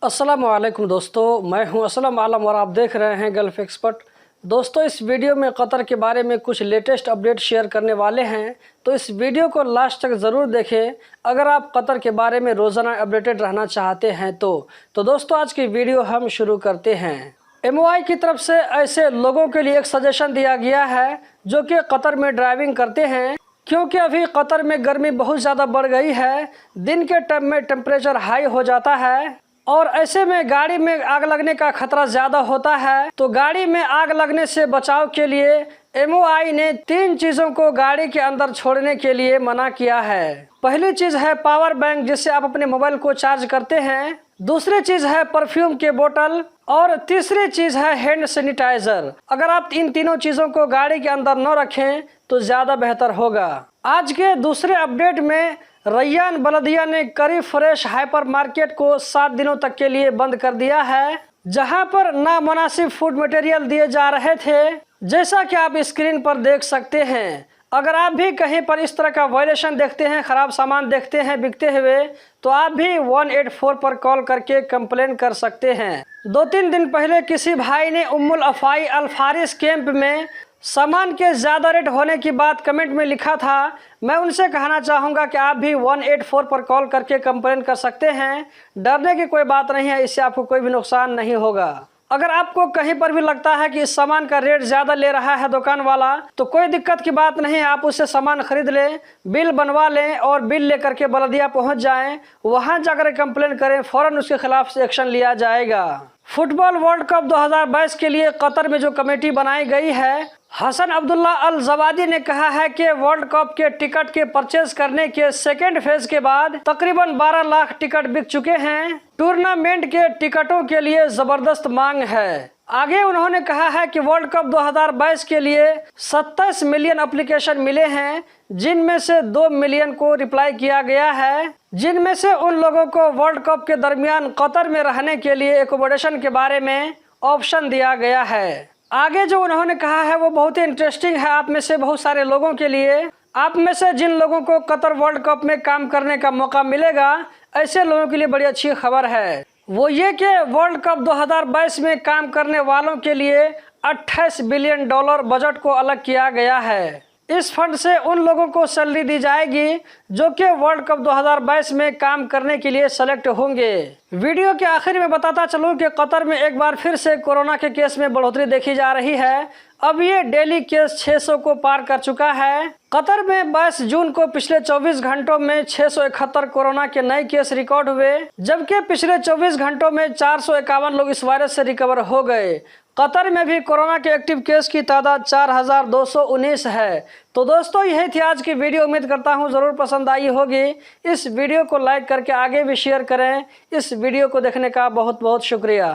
अस्सलाम वालेकुम दोस्तों, मैं हूं असलम आलम और आप देख रहे हैं गल्फ़ एक्सपर्ट। दोस्तों, इस वीडियो में कतर के बारे में कुछ लेटेस्ट अपडेट शेयर करने वाले हैं, तो इस वीडियो को लास्ट तक ज़रूर देखें अगर आप कतर के बारे में रोज़ाना अपडेटेड रहना चाहते हैं तो दोस्तों आज की वीडियो हम शुरू करते हैं। MOI की तरफ से ऐसे लोगों के लिए एक सजेशन दिया गया है जो कि कतर में ड्राइविंग करते हैं, क्योंकि अभी कतर में गर्मी बहुत ज़्यादा बढ़ गई है। दिन के टाइम में टेम्परेचर हाई हो जाता है और ऐसे में गाड़ी में आग लगने का खतरा ज़्यादा होता है। तो गाड़ी में आग लगने से बचाव के लिए MOI ने 3 चीज़ों को गाड़ी के अंदर छोड़ने के लिए मना किया है। पहली चीज़ है पावर बैंक, जिससे आप अपने मोबाइल को चार्ज करते हैं। दूसरी चीज़ है परफ्यूम के बोतल और तीसरी चीज़ है हैंड सैनिटाइजर। अगर आप इन तीनों चीज़ों को गाड़ी के अंदर न रखें तो ज़्यादा बेहतर होगा। आज के दूसरे अपडेट में रैयान बल्दिया ने करी फ्रेश हाइपर मार्केट को 7 दिनों तक के लिए बंद कर दिया है, जहां पर नामुनासिब फूड मटेरियल दिए जा रहे थे, जैसा कि आप स्क्रीन पर देख सकते हैं। अगर आप भी कहीं पर इस तरह का वायलेशन देखते हैं, ख़राब सामान देखते हैं बिकते हुए, तो आप भी 184 पर कॉल करके कंप्लेन कर सकते हैं। 2-3 दिन पहले किसी भाई ने उम्मुल अफ़ाई अल फारिस कैंप में सामान के ज़्यादा रेट होने की बात कमेंट में लिखा था। मैं उनसे कहना चाहूँगा कि आप भी 184 पर कॉल करके कंप्लेन कर सकते हैं। डरने की कोई बात नहीं है, इससे आपको कोई भी नुकसान नहीं होगा। अगर आपको कहीं पर भी लगता है कि इस सामान का रेट ज़्यादा ले रहा है दुकान वाला, तो कोई दिक्कत की बात नहीं है, आप उससे सामान खरीद लें, बिल बनवा लें और बिल लेकर के बल्दिया पहुंच जाएं। वहां जाकर कंप्लेन करें, फ़ौरन उसके खिलाफ एक्शन लिया जाएगा। फुटबॉल वर्ल्ड कप 2022 के लिए कतर में जो कमेटी बनाई गई है, हसन अब्दुल्ला अल जवादी ने कहा है कि वर्ल्ड कप के टिकट के परचेज करने के सेकेंड फेज के बाद तकरीबन 12 लाख टिकट बिक चुके हैं। टूर्नामेंट के टिकटों के लिए जबरदस्त मांग है। आगे उन्होंने कहा है कि वर्ल्ड कप 2022 के लिए 27 मिलियन एप्लीकेशन मिले हैं, जिनमें से 2 मिलियन को रिप्लाई किया गया है, जिनमें से उन लोगों को वर्ल्ड कप के दरमियान कतर में रहने के लिए एकोमोडेशन के बारे में ऑप्शन दिया गया है। आगे जो उन्होंने कहा है वो बहुत ही इंटरेस्टिंग है आप में से बहुत सारे लोगों के लिए। आप में से जिन लोगों को कतर वर्ल्ड कप में काम करने का मौका मिलेगा, ऐसे लोगों के लिए बड़ी अच्छी खबर है। वो ये कि वर्ल्ड कप 2022 में काम करने वालों के लिए $28 बिलियन बजट को अलग किया गया है। इस फंड से उन लोगों को सैलरी दी जाएगी जो कि वर्ल्ड कप 2022 में काम करने के लिए सेलेक्ट होंगे। वीडियो के आखिर में बताता चलूं कि कतर में एक बार फिर से कोरोना के केस में बढ़ोतरी देखी जा रही है। अब ये डेली केस 600 को पार कर चुका है। कतर में 22 जून को पिछले 24 घंटों में 671 कोरोना के नए केस रिकॉर्ड हुए, जबकि पिछले 24 घंटों में 451 लोग इस वायरस से रिकवर हो गए। कतर में भी कोरोना के एक्टिव केस की तादाद 4219 है। तो दोस्तों, यही थी आज की वीडियो। उम्मीद करता हूँ ज़रूर पसंद आई होगी। इस वीडियो को लाइक करके आगे भी शेयर करें। इस वीडियो को देखने का बहुत बहुत शुक्रिया।